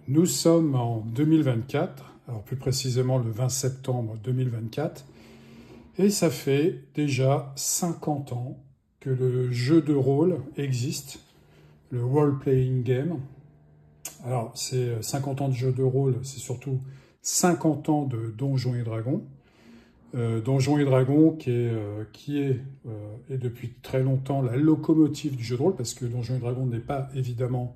Nous sommes en 2024, alors plus précisément le 20 septembre 2024, et ça fait déjà 50 ans que le jeu de rôle existe, le role-playing game. Alors c'est 50 ans de jeu de rôle, c'est surtout 50 ans de Donjons et Dragons. Donjons et Dragons qui est et depuis très longtemps la locomotive du jeu de rôle, parce que Donjons et Dragons n'est pas évidemment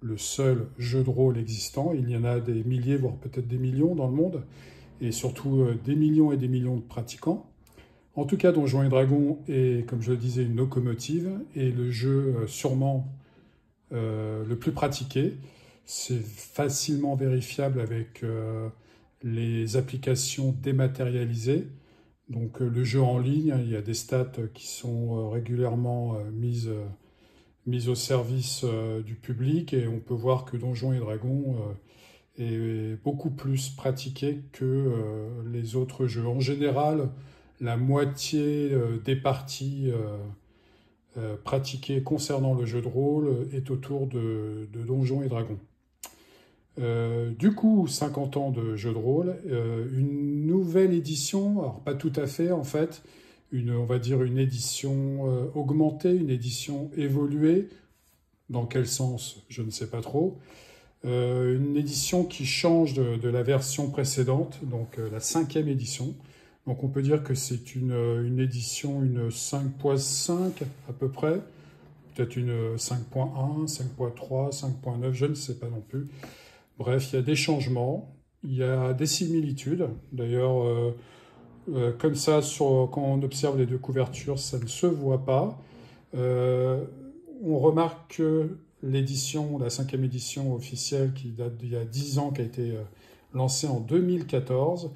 le seul jeu de rôle existant. Il y en a des milliers, voire peut-être des millions dans le monde, et surtout des millions et des millions de pratiquants. En tout cas, Donjons et Dragons est, comme je le disais, une locomotive, et le jeu sûrement le plus pratiqué. C'est facilement vérifiable avec les applications dématérialisées. Donc le jeu en ligne, il y a des stats qui sont régulièrement mises au service du public, et on peut voir que Donjons et Dragons est beaucoup plus pratiqué que les autres jeux. En général, la moitié des parties pratiquées concernant le jeu de rôle est autour de Donjons et Dragons. Du coup, 50 ans de jeu de rôle, une nouvelle édition, alors pas tout à fait en fait, on va dire une édition augmentée, une édition évoluée. Dans quel sens, je ne sais pas trop. Une édition qui change de la version précédente, donc la 5e édition. Donc on peut dire que c'est une édition, une 5.5 à peu près, peut-être une 5.1, 5.3, 5.9, je ne sais pas non plus. Bref, il y a des changements, il y a des similitudes. D'ailleurs, comme ça, quand on observe les deux couvertures, ça ne se voit pas. On remarque que l'édition, la 5e édition officielle, qui date d'il y a 10 ans, qui a été lancée en 2014,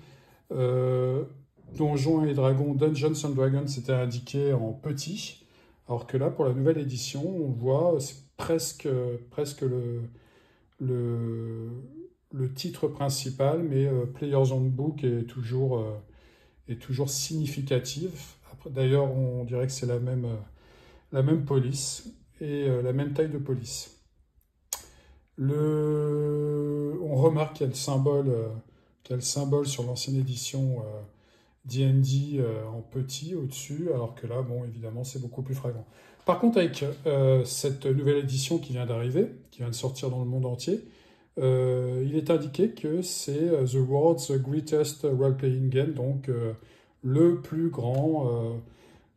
Donjons et Dragons, Dungeons and Dragons, c'était indiqué en petit, alors que là, pour la nouvelle édition, on voit, c'est presque le titre principal, mais Player's Handbook est toujours significatif. D'ailleurs, on dirait que c'est la même police et la même taille de police. On remarque qu'il y a le symbole sur l'ancienne édition D&D en petit au-dessus, alors que là, bon, évidemment, c'est beaucoup plus flagrant. Par contre, avec cette nouvelle édition qui vient d'arriver, qui vient de sortir dans le monde entier, il est indiqué que c'est The World's Greatest Role-Playing Game, donc le plus grand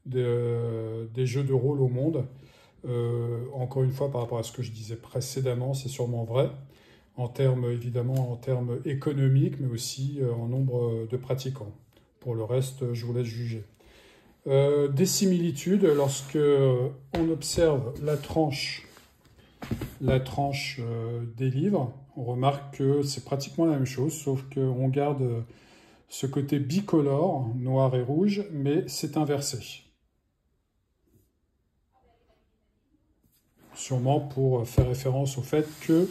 des jeux de rôle au monde. Encore une fois, par rapport à ce que je disais précédemment, c'est sûrement vrai, évidemment en termes économiques, mais aussi en nombre de pratiquants. Pour le reste, je vous laisse juger. Des similitudes, lorsque on observe la tranche des livres, on remarque que c'est pratiquement la même chose, sauf qu'on garde ce côté bicolore, noir et rouge, mais c'est inversé. Sûrement pour faire référence au fait que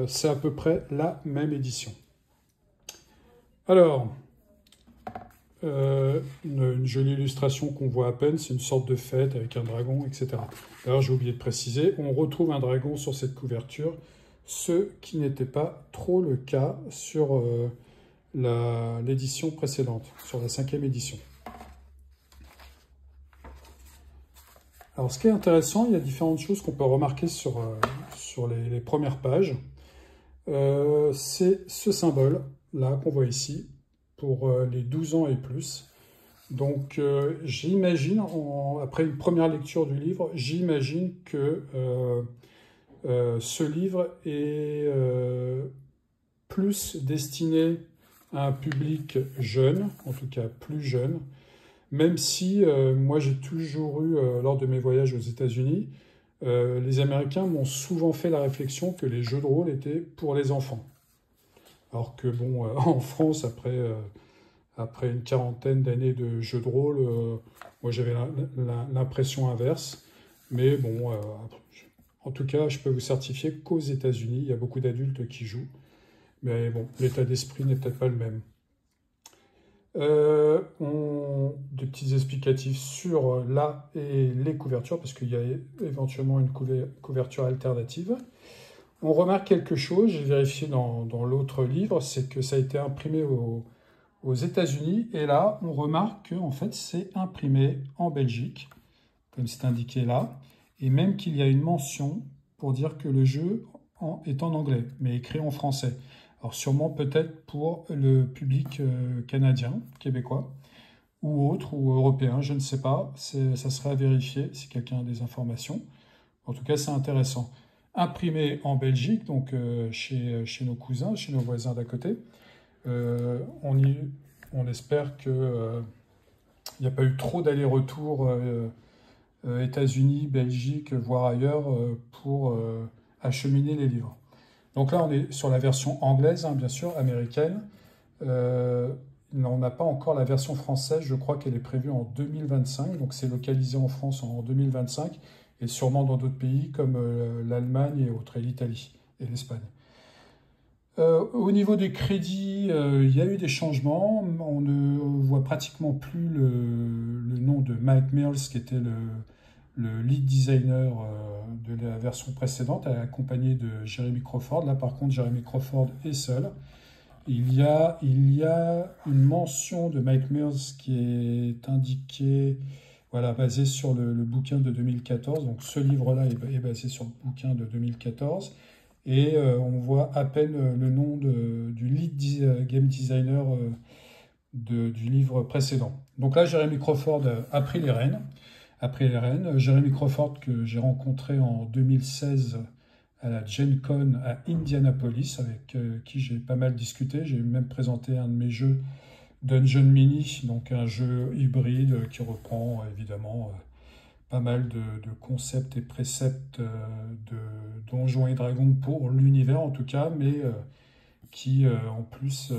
c'est à peu près la même édition. Alors, une jolie illustration qu'on voit à peine, c'est une sorte de fête avec un dragon, etc. D'ailleurs, j'ai oublié de préciser, on retrouve un dragon sur cette couverture, ce qui n'était pas trop le cas sur l'édition précédente, sur la 5e édition. Alors, ce qui est intéressant, il y a différentes choses qu'on peut remarquer sur les premières pages. C'est ce symbole-là qu'on voit ici, pour les 12 ans et plus. Donc, j'imagine, après une première lecture du livre, j'imagine que ce livre est plus destiné à un public jeune, en tout cas plus jeune, même si moi j'ai toujours eu, lors de mes voyages aux États-Unis, les Américains m'ont souvent fait la réflexion que les jeux de rôle étaient pour les enfants. Alors que, bon, en France, après une quarantaine d'années de jeux de rôle, moi j'avais l'impression inverse. Mais bon, en tout cas, je peux vous certifier qu'aux États-Unis, il y a beaucoup d'adultes qui jouent. Mais bon, l'état d'esprit n'est peut-être pas le même. Des petits explicatifs sur et les couvertures, parce qu'il y a éventuellement une couverture alternative. on remarque quelque chose, j'ai vérifié dans l'autre livre, c'est que ça a été imprimé aux États-Unis. Et là, on remarque que en fait, c'est imprimé en Belgique, comme c'est indiqué là. Et même qu'il y a une mention pour dire que le jeu est en anglais, mais écrit en français. Alors sûrement peut-être pour le public canadien, québécois, ou autre, ou européen, je ne sais pas. Ça serait à vérifier si quelqu'un a des informations. En tout cas, c'est intéressant. Imprimé en Belgique, donc chez nos cousins, chez nos voisins d'à côté. On espère qu'il n'y a pas eu trop d'allers-retours États-Unis, Belgique, voire ailleurs, pour acheminer les livres. Donc là, on est sur la version anglaise, hein, bien sûr, américaine. On n'a pas encore la version française, je crois qu'elle est prévue en 2025, donc c'est localisé en France en 2025, et sûrement dans d'autres pays comme l'Allemagne et autres, et l'Italie et l'Espagne. Au niveau des crédits, il y a eu des changements. On ne voit pratiquement plus le nom de Mike Mills, qui était le lead designer de la version précédente, accompagné de Jeremy Crawford. Là, par contre, Jeremy Crawford est seul. Il y a une mention de Mike Mills qui est indiquée, voilà, basée sur le bouquin de 2014. Donc, ce livre-là est basé sur le bouquin de 2014. Et on voit à peine le nom du lead game designer du livre précédent. Donc là, Jeremy Crawford a pris les rênes. Jeremy Crawford, que j'ai rencontré en 2016 à la Gen Con à Indianapolis, avec qui j'ai pas mal discuté. J'ai même présenté un de mes jeux, Dungeon Mini, donc un jeu hybride qui reprend évidemment pas mal de concepts et préceptes de Donjons et Dragons pour l'univers en tout cas, mais qui en plus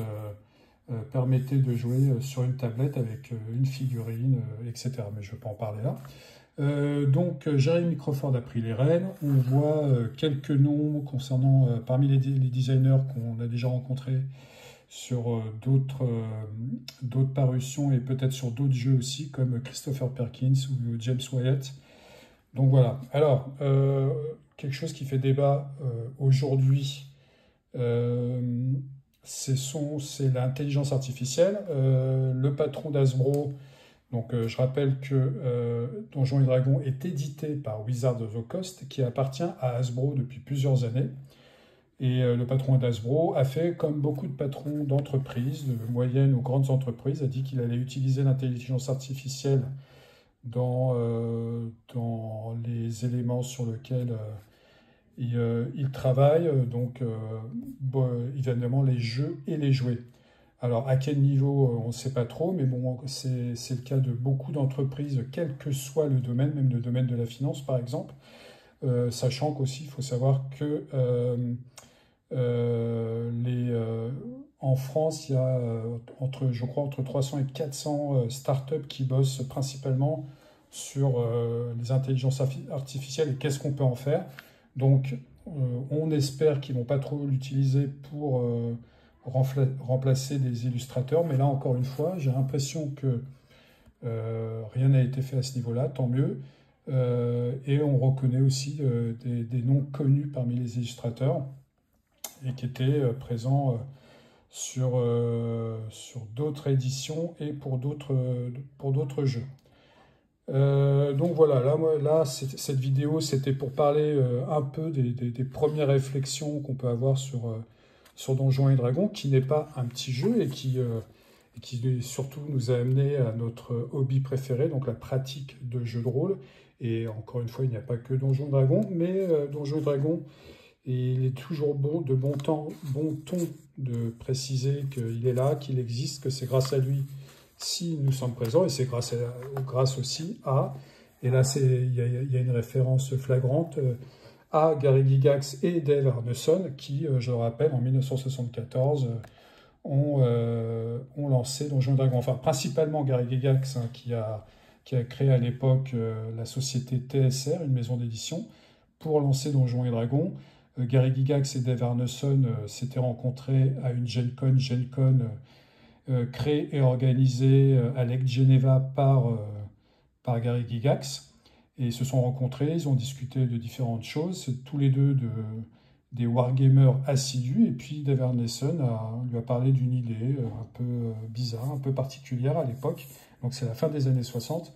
permettait de jouer sur une tablette avec une figurine, etc. Mais je ne vais pas en parler là. Donc Jeremy Crawford a pris les rênes. On voit quelques noms concernant parmi les designers qu'on a déjà rencontrés sur d'autres parutions et peut-être sur d'autres jeux aussi, comme Christopher Perkins ou James Wyatt. Donc voilà. Alors, quelque chose qui fait débat aujourd'hui, c'est l'intelligence artificielle. Le patron d'Hasbro, donc je rappelle que Donjons et Dragons est édité par Wizards of the Coast, qui appartient à Hasbro depuis plusieurs années. Et le patron d'Hasbro a fait comme beaucoup de patrons d'entreprises, de moyennes ou grandes entreprises, a dit qu'il allait utiliser l'intelligence artificielle dans les éléments sur lesquels il travaille, donc évidemment les jeux et les jouets. Alors à quel niveau, on ne sait pas trop, mais bon, c'est le cas de beaucoup d'entreprises, quel que soit le domaine, même le domaine de la finance par exemple, sachant qu'aussi il faut savoir que en France, il y a je crois entre 300 et 400 startups qui bossent principalement sur les intelligences artificielles et qu'est-ce qu'on peut en faire. Donc, on espère qu'ils ne vont pas trop l'utiliser pour remplacer des illustrateurs. Mais là, encore une fois, j'ai l'impression que rien n'a été fait à ce niveau-là, tant mieux. Et on reconnaît aussi des noms connus parmi les illustrateurs et qui étaient présents sur d'autres éditions et pour d'autres jeux. Donc voilà, là cette vidéo, c'était pour parler un peu des premières réflexions qu'on peut avoir sur Donjons et Dragons, qui n'est pas un petit jeu et qui surtout nous a amené à notre hobby préféré, donc la pratique de jeux de rôle. Et encore une fois, il n'y a pas que Donjons et Dragons, mais Donjons et Dragons, et il est toujours de bon ton de préciser qu'il est là, qu'il existe, que c'est grâce à lui si nous sommes présents, et c'est grâce aussi à, et là il y a une référence flagrante à Gary Gygax et Dave Arneson qui, je le rappelle, en 1974 ont lancé Donjons et Dragons. Enfin, principalement Gary Gygax, hein, qui a créé à l'époque la société TSR, une maison d'édition, pour lancer Donjons et Dragons. Gary Gygax et Dave Arneson s'étaient rencontrés à une Gen Con créée et organisée à Lake Geneva par Gary Gygax. Et ils se sont rencontrés, ils ont discuté de différentes choses. C'est tous les deux des wargamers assidus. Et puis Dave Arneson lui a parlé d'une idée un peu bizarre, un peu particulière à l'époque. Donc c'est la fin des années 60.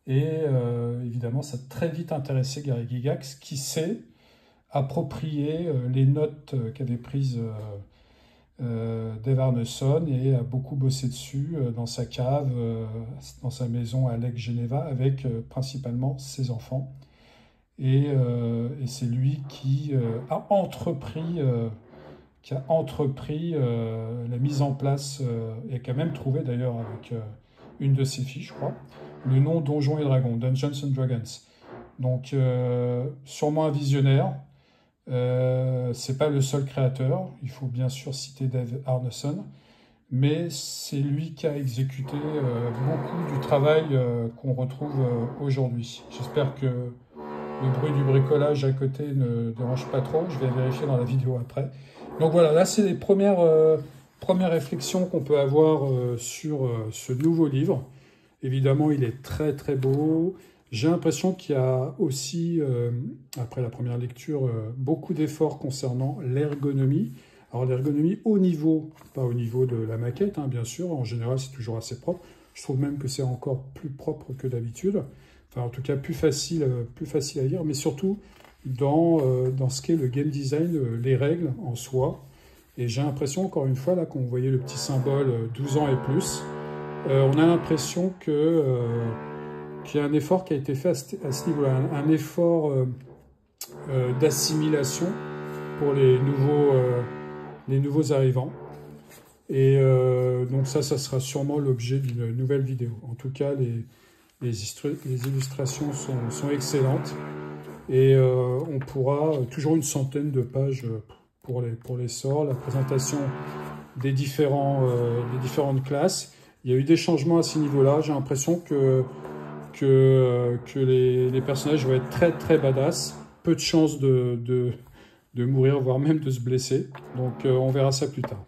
Et évidemment, ça a très vite intéressé Gary Gygax, qui s'est approprié les notes qu'avait prises Dave Arneson et a beaucoup bossé dessus dans sa cave, dans sa maison à Lake Geneva, avec principalement ses enfants. Et c'est lui qui a entrepris, la mise en place, et qui a même trouvé d'ailleurs avec une de ses filles, je crois, le nom Donjons et Dragons, Dungeons and Dragons. Donc sûrement un visionnaire. C'est pas le seul créateur, il faut bien sûr citer Dave Arneson, mais c'est lui qui a exécuté beaucoup du travail qu'on retrouve aujourd'hui. J'espère que le bruit du bricolage à côté ne dérange pas trop, je vais vérifier dans la vidéo après. Donc voilà, là c'est les premières réflexions qu'on peut avoir sur ce nouveau livre. Évidemment, il est très très beau. J'ai l'impression qu'il y a aussi, après la première lecture, beaucoup d'efforts concernant l'ergonomie. Alors l'ergonomie au niveau, pas au niveau de la maquette, hein, bien sûr, en général c'est toujours assez propre. Je trouve même que c'est encore plus propre que d'habitude. Enfin en tout cas plus facile à lire, mais surtout dans ce qu'est le game design, les règles en soi. Et j'ai l'impression, encore une fois, là, quand vous voyez le petit symbole 12 ans et plus, on a l'impression que... qu'il y a un effort qui a été fait à ce niveau-là, un effort d'assimilation pour les nouveaux arrivants. Et donc ça sera sûrement l'objet d'une nouvelle vidéo. En tout cas, les illustrations sont excellentes. Et on pourra, toujours une centaine de pages pour les sorts, la présentation des différentes classes. Il y a eu des changements à ce niveau-là. J'ai l'impression que les personnages vont être très très badass, peu de chances de mourir, voire même de se blesser. Donc on verra ça plus tard.